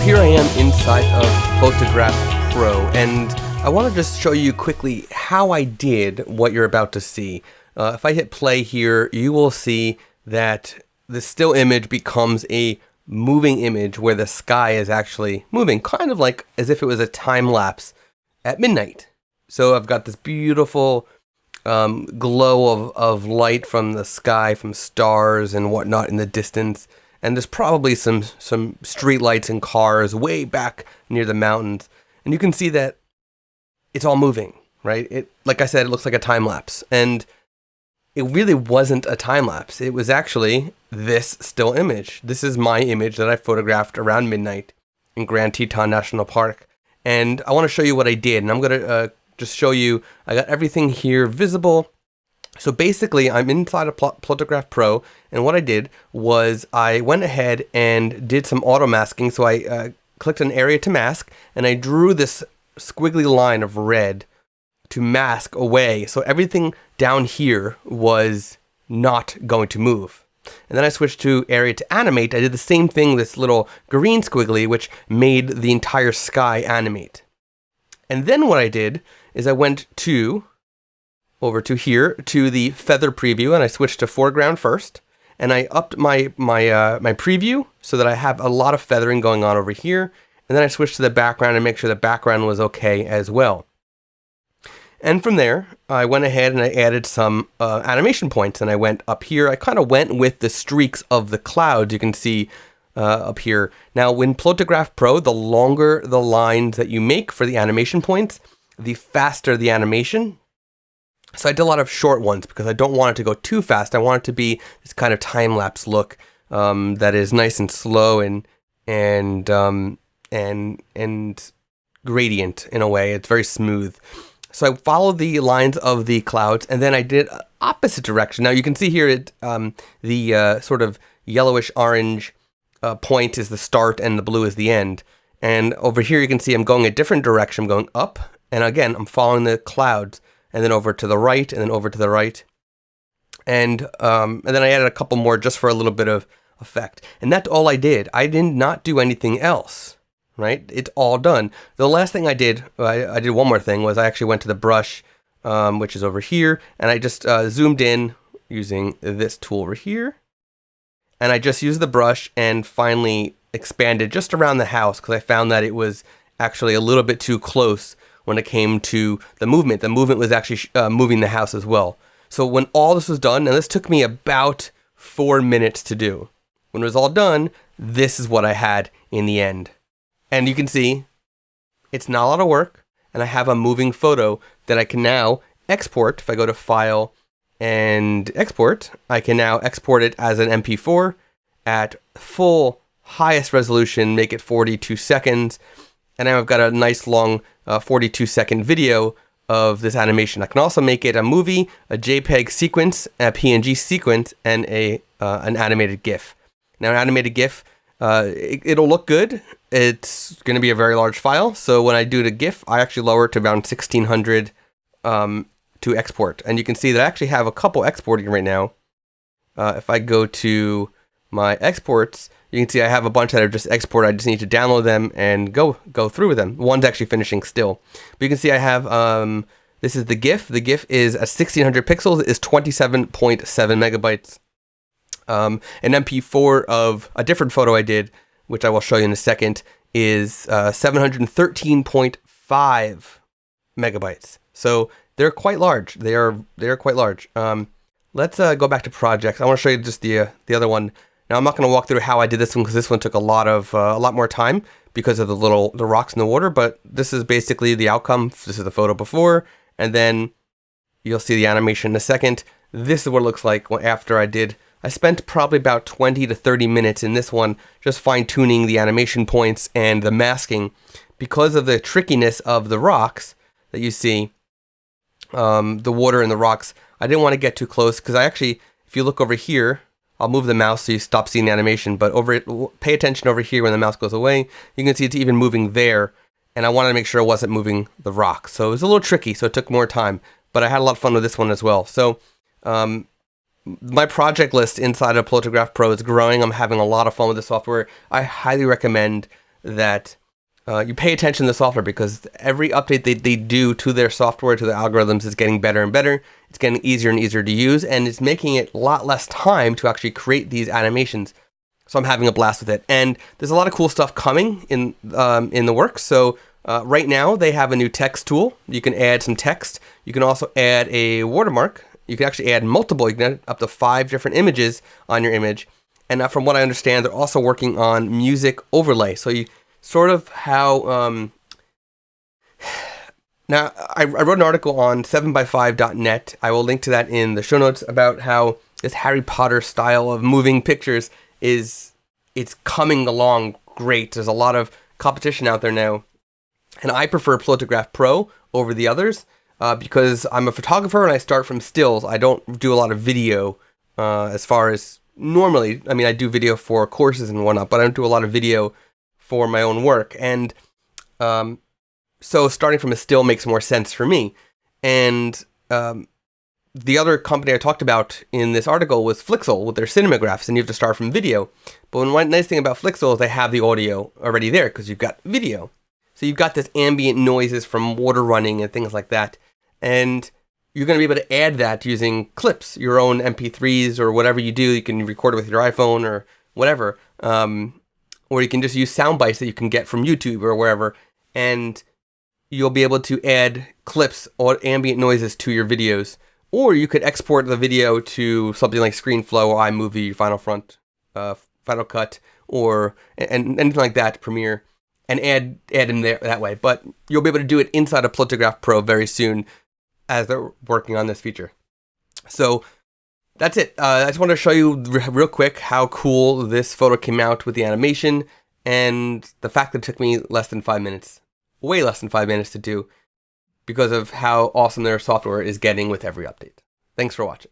here I am inside of Plotagraph Pro, and I want to just show you quickly how I did what you're about to see. If I hit play here, you will see that the still image becomes a moving image where the sky is actually moving, kind of like as if it was a time lapse at midnight. So I've got this beautiful glow of light from the sky, from stars and whatnot in the distance. And there's probably some street lights and cars way back near the mountains. And you can see that it's all moving, right? It, like I said, it looks like a time lapse. And it really wasn't a time lapse. It was actually this still image. This is my image that I photographed around midnight in Grand Teton National Park. And I want to show you what I did. And I'm going to just show you, I got everything here visible. So basically, I'm inside of Plotagraph Pro, and what I did was I went ahead and did some auto masking. So I clicked on area to mask, and I drew this squiggly line of red to mask away. So everything down here was not going to move. And then I switched to area to animate. I did the same thing, this little green squiggly, which made the entire sky animate. And then what I did is I went over to here to the feather preview, and I switched to foreground first, and I upped my preview so that I have a lot of feathering going on over here, and then I switched to the background and make sure the background was okay as well. And from there, I went ahead and I added some animation points, and I went up here. I kind of went with the streaks of the clouds you can see up here. Now, when Plotagraph Pro, the longer the lines that you make for the animation points, the faster the animation. So I did a lot of short ones because I don't want it to go too fast. I want it to be this kind of time-lapse look that is nice and slow and gradient in a way. It's very smooth. So I followed the lines of the clouds, and then I did opposite direction. Now you can see here the sort of yellowish orange point is the start and the blue is the end. And over here you can see I'm going a different direction. I'm going up, and again I'm following the clouds. And then over to the right, and then over to the right. And then I added a couple more just for a little bit of effect. And that's all I did. I did not do anything else, right? It's all done. The last thing I did one more thing, was I actually went to the brush, which is over here, and I just zoomed in using this tool over here. And I just used the brush and finally expanded just around the house because I found that it was actually a little bit too close when it came to the movement. The movement was actually moving the house as well. So when all this was done, and this took me about 4 minutes to do. When it was all done, this is what I had in the end. And you can see, it's not a lot of work, and I have a moving photo that I can now export. If I go to File and Export, I can now export it as an MP4 at full highest resolution, make it 42 seconds, and now I've got a nice long 42-second video of this animation. I can also make it a movie, a JPEG sequence, a PNG sequence, and an animated GIF. Now, an animated GIF, it'll look good. It's going to be a very large file. So when I do the GIF, I actually lower it to around 1600 to export. And you can see that I actually have a couple exporting right now. If I go to my exports, you can see I have a bunch that are just exported. I just need to download them and go through with them. One's actually finishing still. But you can see I have, this is the GIF. The GIF is 1600 pixels, is 27.7 megabytes. An MP4 of a different photo I did, which I will show you in a second, is 713.5 megabytes. So they're quite large. They are quite large. Let's go back to projects. I want to show you just the other one. Now, I'm not going to walk through how I did this one because this one took a lot more time because of the rocks in the water, but this is basically the outcome. This is the photo before, and then you'll see the animation in a second. This is what it looks like after I spent probably about 20 to 30 minutes in this one just fine-tuning the animation points and the masking because of the trickiness of the rocks that you see, the water and the rocks. I didn't want to get too close because if you look over here, I'll move the mouse so you stop seeing the animation, but pay attention over here when the mouse goes away. You can see it's even moving there, and I wanted to make sure it wasn't moving the rock. So it was a little tricky, so it took more time, but I had a lot of fun with this one as well. So my project list inside of Plotagraph Pro is growing. I'm having a lot of fun with the software. I highly recommend that you pay attention to the software, because every update they do to their software, to their algorithms, is getting better and better. It's getting easier and easier to use, and it's making it a lot less time to actually create these animations. So I'm having a blast with it, and there's a lot of cool stuff coming in the works. So right now they have a new text tool. You can add some text. You can also add a watermark. You can actually add multiple. You can add up to 5 different images on your image. And from what I understand, they're also working on music overlay. So you sort of how now I wrote an article on 7by5.net. I will link to that in the show notes, about how this Harry Potter style of moving pictures it's coming along great. There's a lot of competition out there now, and I prefer Plotagraph Pro over the others because I'm a photographer and I start from stills. I don't do a lot of video as far as normally. I mean, I do video for courses and whatnot, but I don't do a lot of video for my own work, and so starting from a still makes more sense for me. And the other company I talked about in this article was Flixel with their cinemagraphs, and you have to start from video. But one nice thing about Flixel is they have the audio already there because you've got video. So you've got this ambient noises from water running and things like that. And you're going to be able to add that using clips, your own MP3s or whatever you do. You can record it with your iPhone or whatever. Or you can just use sound bites that you can get from YouTube or wherever. And you'll be able to add clips or ambient noises to your videos. Or you could export the video to something like ScreenFlow or iMovie, Final Cut, or and anything like that, Premiere, and add in there that way. But you'll be able to do it inside of Plotagraph Pro very soon, as they're working on this feature. So that's it. I just wanted to show you real quick how cool this photo came out with the animation, and the fact that it took me less than 5 minutes, way less than 5 minutes to do, because of how awesome their software is getting with every update. Thanks for watching.